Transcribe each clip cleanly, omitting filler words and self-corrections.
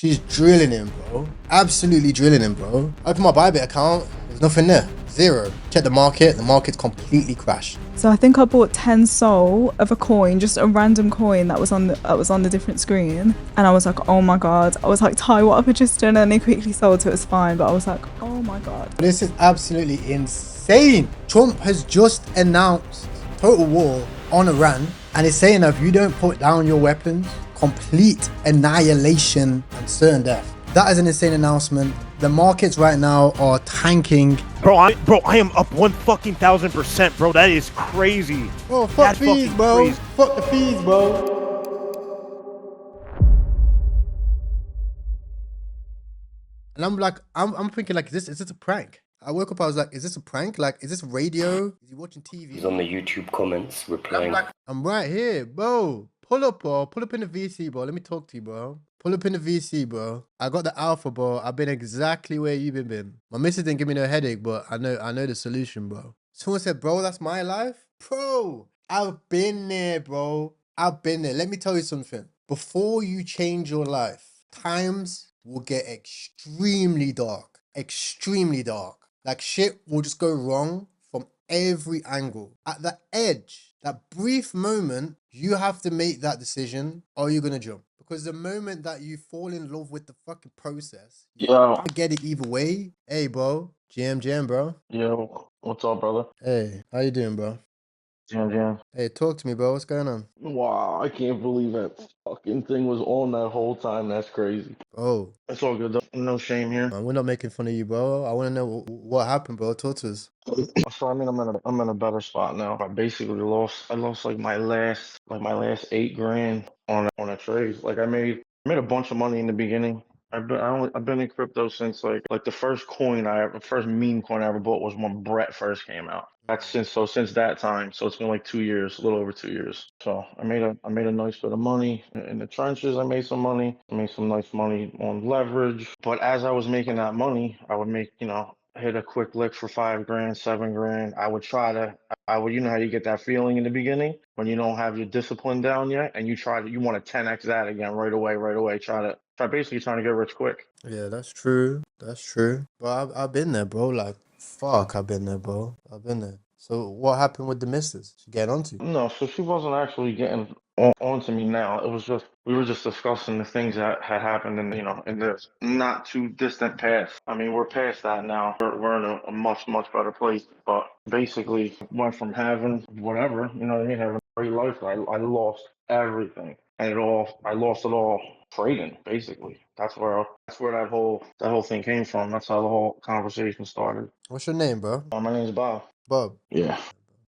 She's drilling him, bro. Absolutely drilling him, bro. Open my Bybit account. There's nothing there. Zero. Check the market. The market's completely crashed. So I think I bought 10 Sol of a coin, just a random coin that was on the different screen, and I was like, oh my god. I was like, Ty, what have I just done? And he quickly sold, so it was fine. But I was like, oh my god. This is absolutely insane. Trump has just announced total war on Iran, and is saying that if you don't put down your weapons, complete annihilation and certain death. That is an insane announcement. The markets right now are tanking. Bro, I am up 1,000%, bro. That is crazy. Bro, fuck That's fees, fucking bro. crazy. Fuck the fees, bro. And I'm like, I'm thinking like, is this a prank? I woke up, I was like, is this a prank? Like, is this radio? Is he watching TV? He's on the YouTube comments replying. I'm right here, bro. Pull up, bro. Pull up in the VC, bro. Let me talk to you, bro. Pull up in the VC, bro. I got the alpha, bro. I've been exactly where you've been. My missus didn't give me no headache, but I know the solution, bro. Someone said, bro, that's my life. Bro, I've been there, bro. I've been there. Let me tell you something. Before you change your life, times will get extremely dark. Extremely dark. Like shit will just go wrong from every angle. At the edge, that brief moment, you have to make that decision. Are you gonna jump? Because the moment that you fall in love with the fucking process, you can't get it either way. Hey, bro. GM, bro. Yo, what's up, brother? Hey, how you doing, bro? Jam. Hey, talk to me, bro. What's going on? Wow, I can't believe that fucking thing was on that whole time. That's crazy. Oh, It's all good though. No shame here. man, we're not making fun of you, bro. I want to know what happened, bro. Talk to us. So I mean, I'm in a better spot now. I basically lost like my last 8 grand on a trade. Like I made a bunch of money in the beginning. I've been in crypto since like the first meme coin I ever bought was when Brett first came out. That's since that time. So it's been like 2 years, a little over 2 years. So I made a nice bit of money in the trenches. I made some money. I made some nice money on leverage. But as I was making that money, I would make hit a quick lick for 5 grand, 7 grand. I would, you know how you get that feeling in the beginning when you don't have your discipline down yet, and you want to 10x that again right away. Basically trying to get rich quick. Yeah, that's true. That's true. But I've been there, bro. Like, fuck, I've been there, bro. I've been there. So what happened with the missus? She getting on to you? No, so she wasn't actually getting on to me now. It was just we were just discussing the things that had happened in the not too distant past. I mean, we're past that now. We're in a much better place. But basically, went from having whatever, having a great life. I lost everything, and I lost it all trading. Basically, that's where that whole thing came from. That's how the whole conversation started. What's your name, bro? My name's Bob. Bob. Yeah.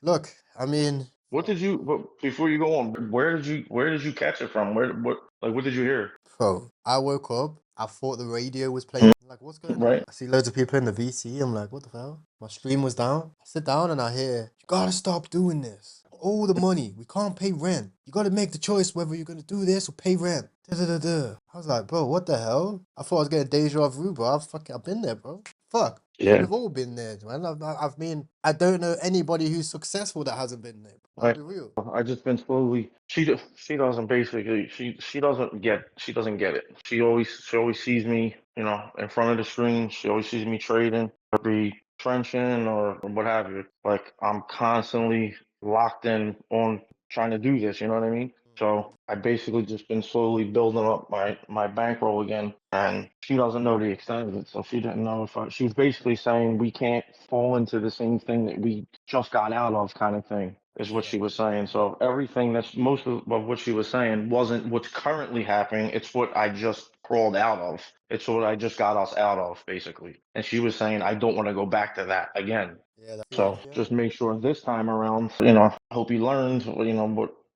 Look, I mean, Before you go on, where did you catch it from? What did you hear? bro, I woke up. I thought the radio was playing. I'm like, what's going on? Right. I see loads of people in the VC. I'm like, what the hell? My stream was down. I sit down and I hear, you gotta stop doing this. All the money. We can't pay rent. You gotta make the choice whether you're gonna do this or pay rent. Da-da-da-da. I was like, bro, what the hell? I thought I was getting deja vu, bro. I've been there, bro. Fuck. Yeah. We've all been there, man. I mean, I don't know anybody who's successful that hasn't been there. I'll Right. be real. I just been slowly. She doesn't basically. She doesn't get it. She always sees me, in front of the screen. She always sees me trading, or be trenching or what have you. Like I'm constantly locked in on trying to do this. You know what I mean? So I basically just been slowly building up my bankroll again, and she doesn't know the extent of it. So she didn't know she was basically saying we can't fall into the same thing that we just got out of, kind of thing, is what she was saying. So everything most of what she was saying wasn't what's currently happening. It's what I just crawled out of. It's what I just got us out of, basically. And she was saying I don't want to go back to that again. Yeah. So just make sure this time around, I hope you learned,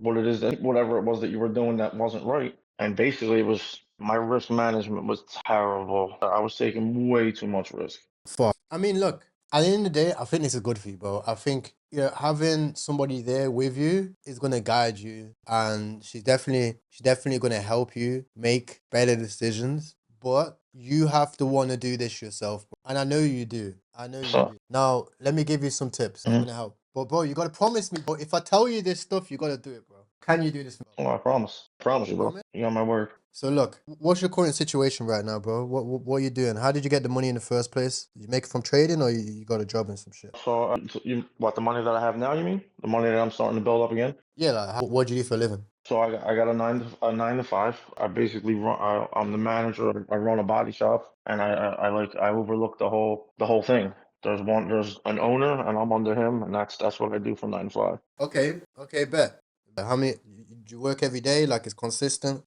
what it is whatever it was that you were doing that wasn't right. And basically it was my risk management was terrible. I was taking way too much risk. Fuck. I mean, look, at the end of the day, I think this is good for you, bro. I think having somebody there with you is gonna guide you, and she's definitely gonna help you make better decisions. But you have to want to do this yourself, bro. And I know you do. I know you do. Now, let me give you some tips. I'm gonna help. But bro, you gotta promise me, bro. If I tell you this stuff, you gotta do it, bro. Can you do this for me? Oh, I promise. Promise you, bro. Promise? You got my word. So look, what's your current situation right now, bro? What are you doing? How did you get the money in the first place? Did you make it from trading or you got a job and some shit? So you what the money that I have now? You mean the money that I'm starting to build up again? Yeah, like what do you do for a living? So I got a 9 to 5. I basically run. I'm the manager. I run a body shop, and I overlook the whole thing. There's an owner, and I'm under him, and that's what I do from 9 to 5. Okay, bet. How many? Do you work every day? Like it's consistent?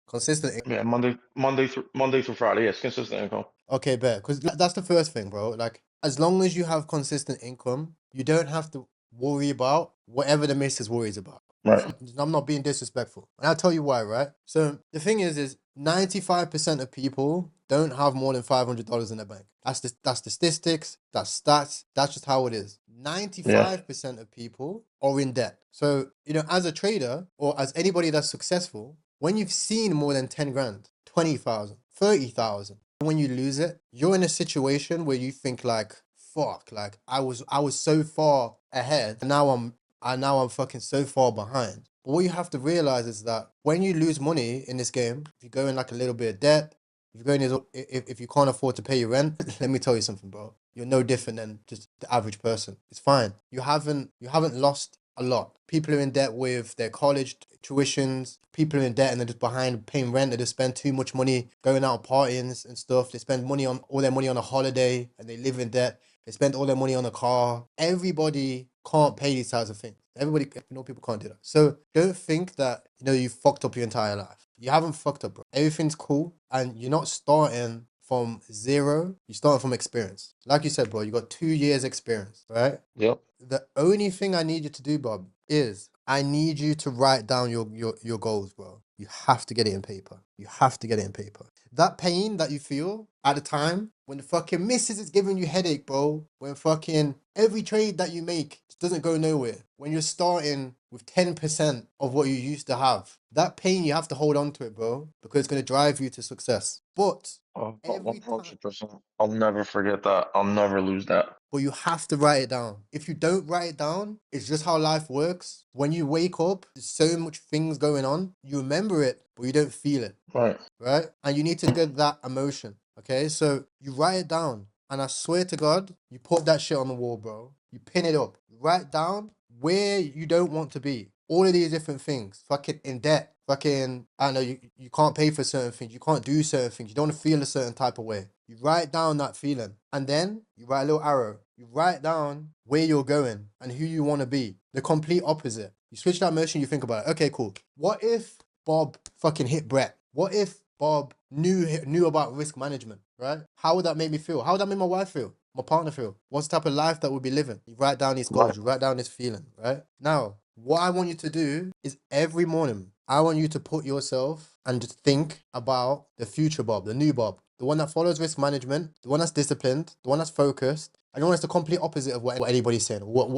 Yeah, Monday through Friday. Yes, consistent income. Okay, bet. Because that's the first thing, bro. Like, as long as you have consistent income, you don't have to worry about whatever the missus worries about. Right. I'm not being disrespectful. And I'll tell you why, right? So the thing is 95% of people don't have more than $500 in their bank. That's the statistics, that's stats, that's just how it is. 95% of people are in debt. So, as a trader or as anybody that's successful, when you've seen more than 10 grand, 20,000, 30,000, when you lose it, you're in a situation where you think like, fuck, like I was so far ahead and now I'm fucking so far behind. But what you have to realize is that when you lose money in this game, if you go in like a little bit of debt, if you can't afford to pay your rent, let me tell you something, bro. You're no different than just the average person. It's fine. You haven't lost a lot. People are in debt with their college tuitions. People are in debt and they're just behind paying rent. They just spend too much money going out partying and stuff. They spend all their money on a holiday and they live in debt. They spend all their money on a car. Everybody can't pay these types of things. People can't do that. So don't think that, you fucked up your entire life. You haven't fucked up, bro. Everything's cool and you're not starting from zero. You're starting from experience. Like you said, bro, you got 2 years experience, right? Yep. The only thing I need you to do, Bob, is I need you to write down your goals, bro. You have to get it in paper. You have to get it in paper. That pain that you feel at the time when the fucking missus is giving you headache, bro. When fucking every trade that you make doesn't go nowhere. When you're starting with 10% of what you used to have. That pain, you have to hold on to it, bro. Because it's going to drive you to success. But every time, 100%. I'll never forget that. I'll never lose that. but you have to write it down. If you don't write it down, it's just how life works. When you wake up, there's so much things going on. You remember it, but you don't feel it, Right. right? And you need to get that emotion, okay? So you write it down. And I swear to God, you put that shit on the wall, bro. You pin it up. Write down where you don't want to be. All of these different things. Fucking in debt. Fucking, I don't know, you can't pay for certain things. You can't do certain things. You don't want to feel a certain type of way. You write down that feeling. And then you write a little arrow. You write down where you're going and who you want to be. The complete opposite. You switch that motion, you think about it. Okay, cool. What if Bob fucking hit Brett? What if Bob knew about risk management, right? How would that make me feel? How would that make my wife feel? My partner feel? What's the type of life that we'll be living? You write down these goals, you write down this feeling, right? Now, what I want you to do is every morning, I want you to put yourself and just think about the future Bob, the new Bob, the one that follows risk management, the one that's disciplined, the one that's focused, and the one that's the complete opposite of what anybody's saying, what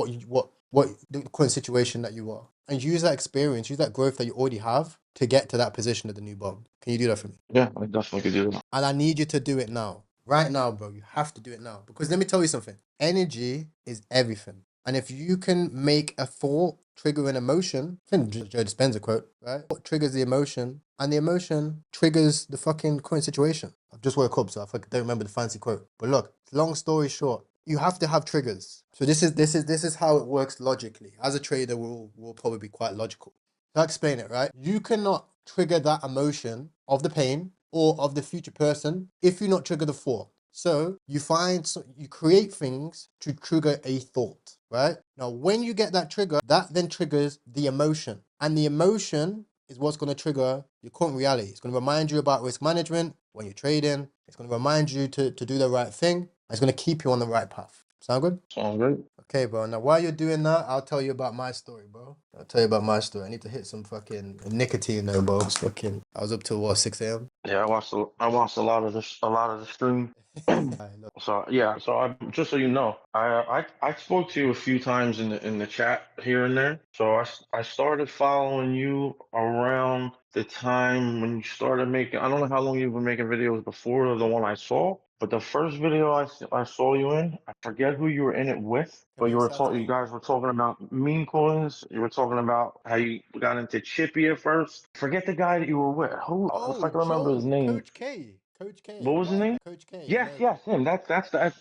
the current situation that you are. And use that experience, use that growth that you already have to get to that position of the new Bob. Can you do that for me? Yeah, I definitely could do that. And I need you to do it now. Right now, bro. You have to do it now. Because let me tell you something. Energy is everything. And if you can make a thought trigger an emotion, I think Joe Dispenza quote, right? What triggers the emotion, and the emotion triggers the fucking current situation. I've just woke up, so I don't remember the fancy quote. But look, long story short, you have to have triggers. So this is how it works logically. As a trader, we'll probably be quite logical. I'll explain it, right? You cannot trigger that emotion of the pain or of the future person if you not trigger the thought. So you create things to trigger a thought, right? Now, when you get that trigger, that then triggers the emotion. And the emotion is what's going to trigger your current reality. It's going to remind you about risk management when you're trading. It's going to remind you to do the right thing. It's going to keep you on the right path. Sound good? Sounds great. Okay, bro. Now, while you're doing that, I'll tell you about my story, bro. I'll tell you about my story. I need to hit some fucking nicotine though, bro. I was up till 6 a.m. Yeah, I watched a lot of the stream. Look, So yeah, so I just so you know, I spoke to you a few times in the chat here and there. So I started following you around the time when you started making. I don't know how long you've been making videos before the one I saw, but the first video I saw you in, I forget who you were in it with, but you Kareem were talking. You Saturday. guys were talking about meme coins. You were talking about how you got into Chippy at first. Forget the guy that you were with. Who? If I Oh, can remember his Joe, name. Coach K. Coach K. What was his Mike, name? Coach K, Yes, American. yes, him.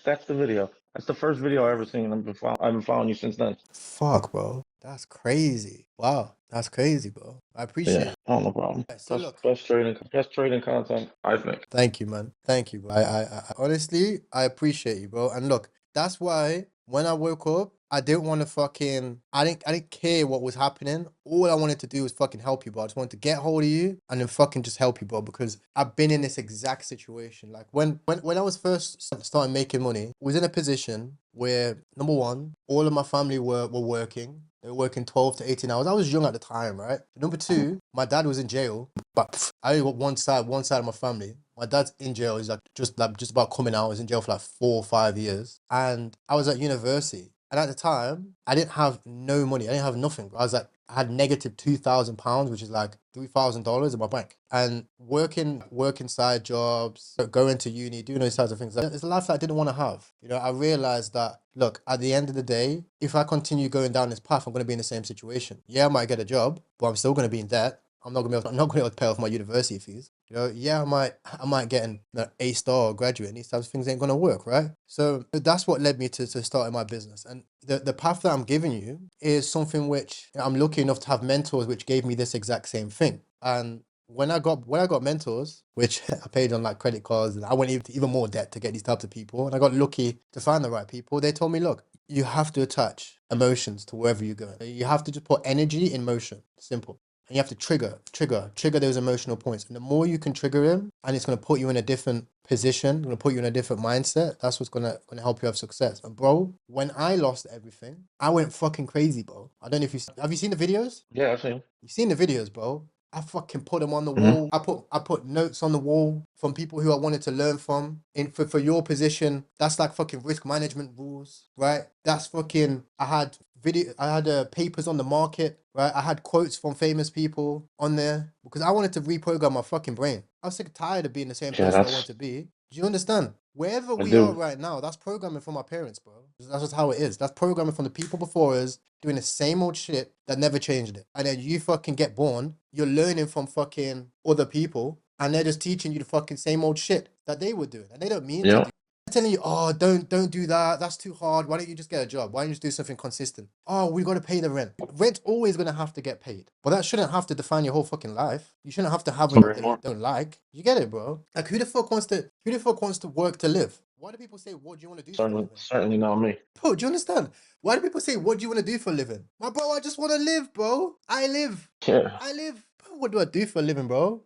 That's the video. That's the first video I ever seen. I've been following you since then. Fuck, bro. That's crazy. Wow. That's crazy, bro. I appreciate Yeah, it. oh no problem. Right, so look, Best trading content, I think. thank you, man. Thank you, bro. I honestly, I appreciate you, bro. And look, that's why when I woke up, I didn't want to fucking, I didn't care what was happening. All I wanted to do was fucking help you, bro. I just wanted to get hold of you and then fucking just help you, bro. Because I've been in this exact situation. Like when I was first starting making money, I was in a position where number one, all of my family were working. They were working 12 to 18 hours. I was young at the time, right? Number two, my dad was in jail, but I only got one side of my family. My dad's in jail. He's like just about coming out. He's in jail for like 4 or 5 years. And I was at university. And at the time, I didn't have no money. I didn't have nothing. I was like, I had negative £2,000, which is like $3,000 in my bank. And working side jobs, going to uni, doing those types of things. Like, it's a life that I didn't want to have. You know, I realized that, look, at the end of the day, if I continue going down this path, I'm going to be in the same situation. Yeah, I might get a job, but I'm still going to be in debt. I'm not going to be able to pay off my university fees. You know, yeah, I might get an A-star or graduate, and these types of things ain't gonna work, right? So that's what led me to starting my business. And the path that I'm giving you is something which I'm lucky enough to have mentors which gave me this exact same thing. And when I got mentors, which I paid on like credit cards, and I went even more debt to get these types of people, and I got lucky to find the right people. They told me, look, you have to attach emotions to wherever you're going. You have to just put energy in motion. Simple. And you have to trigger those emotional points. And the more you can trigger them, and it's going to put you in a different position, going to put you in a different mindset, that's what's going to help you have success. And bro, when I lost everything, I went fucking crazy, bro. I don't know if have you seen the videos? Yeah, I've seen. You've seen the videos, bro. I fucking put them on the Mhm. wall. I put notes on the wall from people who I wanted to learn from. For your position, that's like fucking risk management rules, right? That's fucking. I had papers on the market, right? I had quotes from famous people on there because I wanted to reprogram my fucking brain. I was sick and tired of being the same Yeah, person I want to be. Do you understand? Wherever I we are do. right now, that's programming from our parents, bro. That's just how it is. That's programming from the people before us doing the same old shit that never changed it. And then you fucking get born, you're learning from fucking other people, and they're just teaching you the fucking same old shit that they were doing. And they don't mean to Yeah. do. They're telling you, oh, don't do that. That's too hard. Why don't you just get a job? Why don't you just do something consistent? Oh, we got to pay the rent. Rent's always going to have to get paid. But that shouldn't have to define your whole fucking life. You shouldn't have to have a job that you don't like. You get it, bro? Like who the fuck wants to work to live? Why do people say, what do you want to do for a living? Certainly not me. Bro, do you understand? Why do people say, what do you want to do for a living? My bro, I just want to live, bro. I live. Yeah. Bro, what do I do for a living, bro?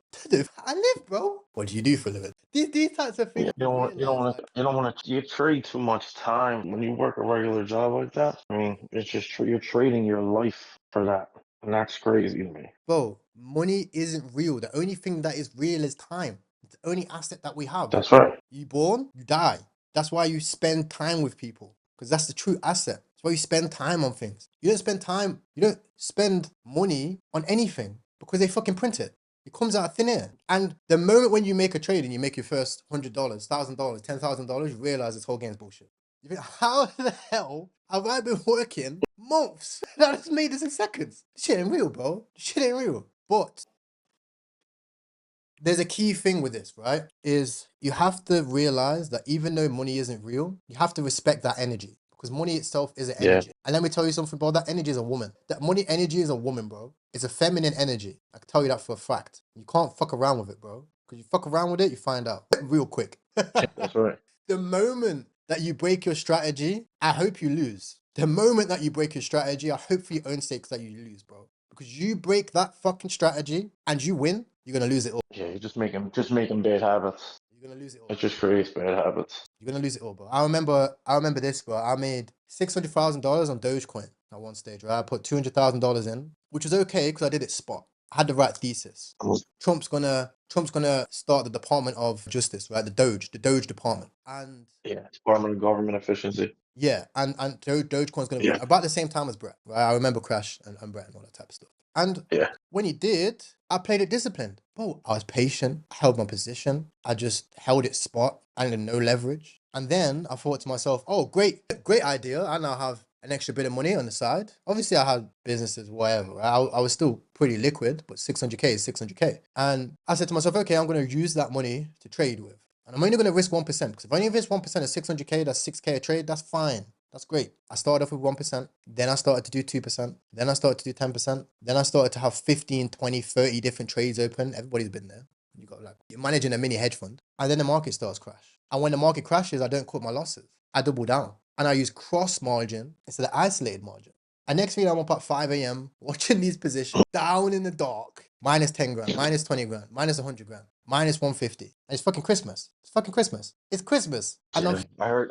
I live, bro. What do you do for a living? These types of things. Yeah, you don't want to you trade too much time when you work a regular job like that. I mean, it's just you're trading your life for that, and that's crazy to me. Bro, money isn't real. The only thing that is real is time. It's the only asset that we have. That's right. You born, you die. That's why you spend time with people. Because that's the true asset. That's why you spend time on things. You don't spend money on anything because they fucking print it. It comes out of thin air. And the moment when you make a trade and you make your first $100, $1,000, $10,000, you realize this whole game is bullshit. You think, how the hell have I been working months? I just made this in seconds. This shit ain't real, bro. This shit ain't real. But there's a key thing with this, right? Is you have to realize that even though money isn't real, you have to respect that energy. Because money itself is an Yeah. energy. And let me tell you something, bro. That energy is a woman. That money energy is a woman, bro. It's a feminine energy. I can tell you that for a fact. You can't fuck around with it, bro. Because you fuck around with it, you find out real quick. That's right. The moment that you break your strategy, I hope you lose. The moment that you break your strategy, I hope for your own sakes that you lose, bro. Because you break that fucking strategy and you win, you're gonna lose it all. Yeah, you're just making bad habits. You're gonna lose it all. It just creates bad habits. You're gonna lose it all, bro. I remember this, bro. I made $600,000 on Dogecoin at one stage, right? I put $200,000 in, which was okay because I did it spot. I had the right thesis. Cool. Trump's gonna Trump's gonna start the Department of Justice, right? The Doge Department. And Yeah, Department of Government Efficiency. yeah, and Dogecoin's gonna be Yeah. about the same time as Brett, right? I remember Crash and Brett and all that type of stuff. And Yeah. when he did, I played it disciplined. Bro, I was patient. I held my position. I just held it spot. I had no leverage. And then I thought to myself, oh, great idea. I now have an extra bit of money on the side. Obviously, I had businesses, whatever. I was still pretty liquid, but 600K is 600K. And I said to myself, okay, I'm going to use that money to trade with. And I'm only going to risk 1%, because if I only risk 1% of 600K, that's 6K a trade, that's fine. That's great. I started off with 1%. Then I started to do 2%. Then I started to do 10%. Then I started to have 15, 20, 30 different trades open. Everybody's been there. You got like, you're managing a mini hedge fund. And then the market starts crash. And when the market crashes, I don't cut my losses. I double down. And I use cross margin instead of isolated margin. And next thing I'm up at 5 a.m. watching these positions down in the dark. Minus 10 grand, minus 20 grand, minus 100 grand, minus 150. And it's fucking Christmas. It's fucking Christmas. It's Christmas. And Yeah.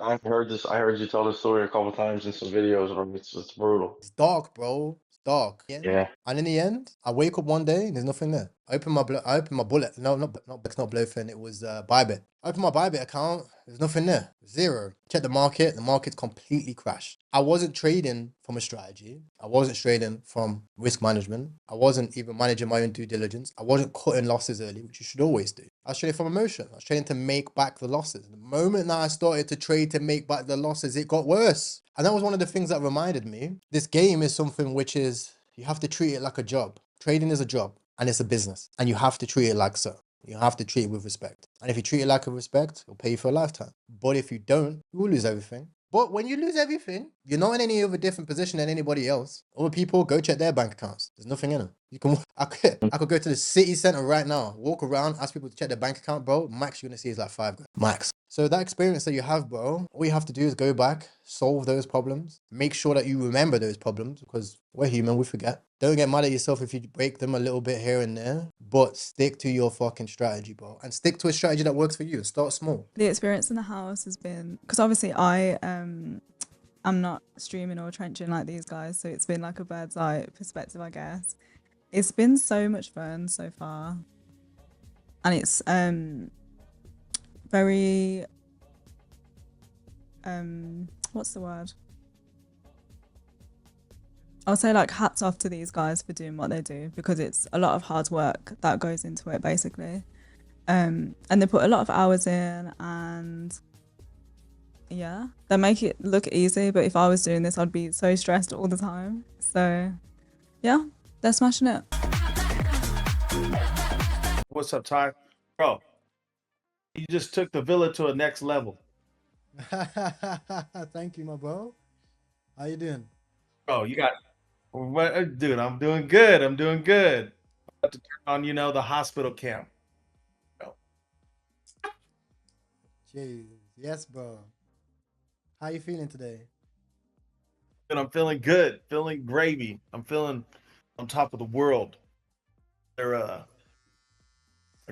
I've heard this. I heard you tell this story a couple times in some videos. Bro. It's brutal. it's dark, bro. It's dark. Yeah. And in the end, I wake up one day and there's nothing there. I open my bullet. No, it's not Blowfin. It was Bybit. I open my Bybit account. There's nothing there. Zero. Check the market. The market's completely crashed. I wasn't trading from a strategy. I wasn't trading from risk management. I wasn't even managing my own due diligence. I wasn't cutting losses early, which you should always do. I was trading from emotion. I was trading to make back the losses. The moment that I started to trade to make back the losses, it got worse. And that was one of the things that reminded me, this game is something which is, you have to treat it like a job. Trading is a job and it's a business, and you have to treat it like so. You have to treat it with respect. And if you treat it like a respect, it'll pay you for a lifetime. But if you don't, you will lose everything. But when you lose everything, you're not in any other different position than anybody else. Other people, go check their bank accounts. There's nothing in them. You can. I could go to the city center right now, walk around, ask people to check their bank account, bro. Max you're gonna see is like 5 grand. Max. So that experience that you have, bro, all you have to do is go back, solve those problems, make sure that you remember those problems, because we're human, we forget. Don't get mad at yourself if you break them a little bit here and there, but stick to your fucking strategy, bro. And stick to a strategy that works for you. Start small. The experience in the house has been, because obviously I'm not streaming or trenching like these guys, so it's been like a bird's eye perspective, I guess. It's been so much fun so far, and it's very what's the word? I'll say like hats off to these guys for doing what they do, because it's a lot of hard work that goes into it basically, and they put a lot of hours in, and yeah, they make it look easy, but if I was doing this I'd be so stressed all the time. So yeah, they're smashing it. What's up, Ty? Bro, you just took the villa to a next level. Thank you, my bro. How you doing? Bro, you got what, dude, I'm doing good. I'm doing good. I'm about to turn on, the hospital cam. Jeez. Yes, bro. How you feeling today? And I'm feeling good, feeling gravy. I'm feeling on top of the world. I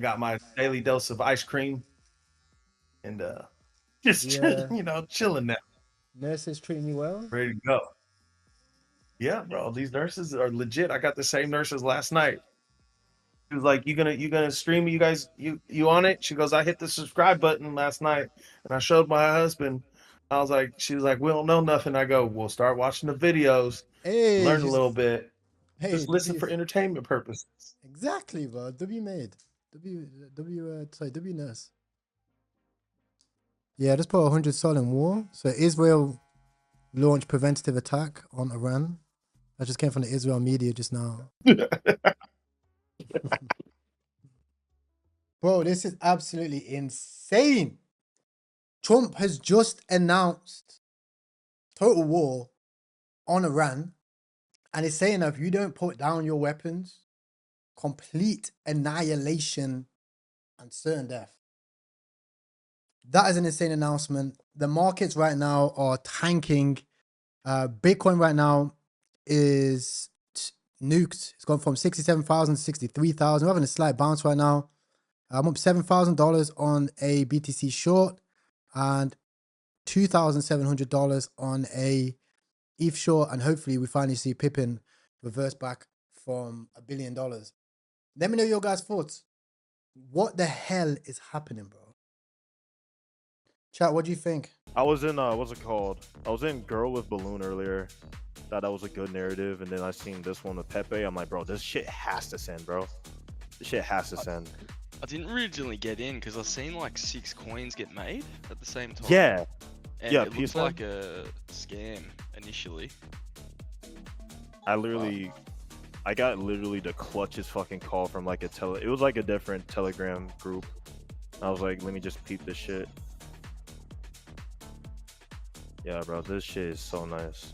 got my daily dose of ice cream and just chilling now. Nurses treating you well? Ready to go. Yeah, bro. These nurses are legit. I got the same nurses last night. She was like, "You gonna stream? You guys, you on it?" She goes, "I hit the subscribe button last night, and I showed my husband." She was like, "We don't know nothing." I go, "We'll start watching the videos, Hey, learn a little bit, Hey, just listen W- for entertainment purposes." Exactly, bro. W made. W nurse. Yeah, I just put 100 sol in war. So Israel launched preventative attack on Iran. That just came from the Israel media just now. Bro, this is absolutely insane. Trump has just announced total war on Iran, and is saying that if you don't put down your weapons, complete annihilation and certain death. That is an insane announcement. The markets right now are tanking. Bitcoin right now is nuked. It's gone from 67,000 to 63,000. We're having a slight bounce right now. I'm up $7,000 on a BTC short and $2,700 on a ETH short, and hopefully we finally see Pippin reverse back from $1 billion. Let me know your guys' thoughts. What the hell is happening, bro? Chat, what do you think? I was in what's it called? I was in Girl with Balloon earlier. Thought that was a good narrative, and then I seen this one with Pepe. I'm like, bro, this shit has to send, bro. This shit has to send. I didn't originally get in because I seen like 6 coins get made at the same time. Yeah, And yeah, it looks PSN. like a scam initially. I got literally the clutchest fucking call from like it was like a different Telegram group. I was like, let me just peep this shit. Yeah, bro, this shit is so nice.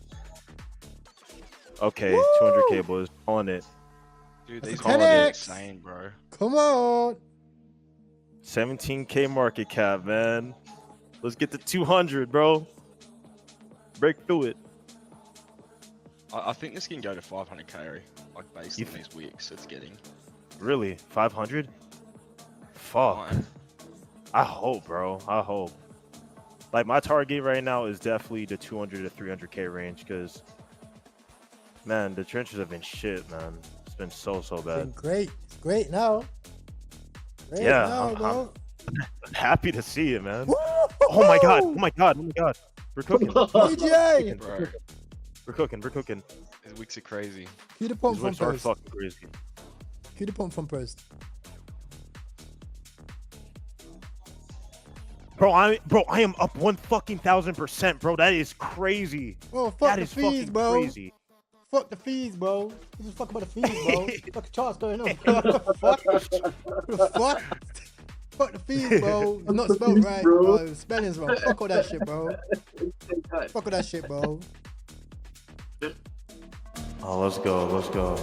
Okay, 200k boys on it. Dude, That's these a coins are 10x. insane, bro. Come on. 17k market cap, man. Let's get to 200, bro. Break through it. I think this can go to 500k, like based You on these wicks it's getting. Really? 500? Fuck. Fine. I hope, bro. I hope. Like, my target right now is definitely the 200 to 300k range because, man, the trenches have been shit, man. It's been so Been bad. great. It's great now. Great Yeah, now, I'm- bro. I'm happy to see it, man. Woo! Oh my god! Oh my god! Oh my god! We're cooking. DJ! Bro, We're cooking. We're cooking. these wicks are crazy. Cue the pump These from wicks are post. fucking crazy. Cue the pump from post. Bro, I am up 1,000%, bro. That is crazy. Bro, fuck That the is fees, fucking bro. crazy. Fuck the fees, bro. You just fuck about the fees, bro. Fuck the charts going on. What the fuck? What the fuck? Fuck the fees, bro. It's not spelled right, bro. Spelling's wrong. Fuck all that shit, bro. Fuck all that shit, bro. Oh, let's go. Let's go.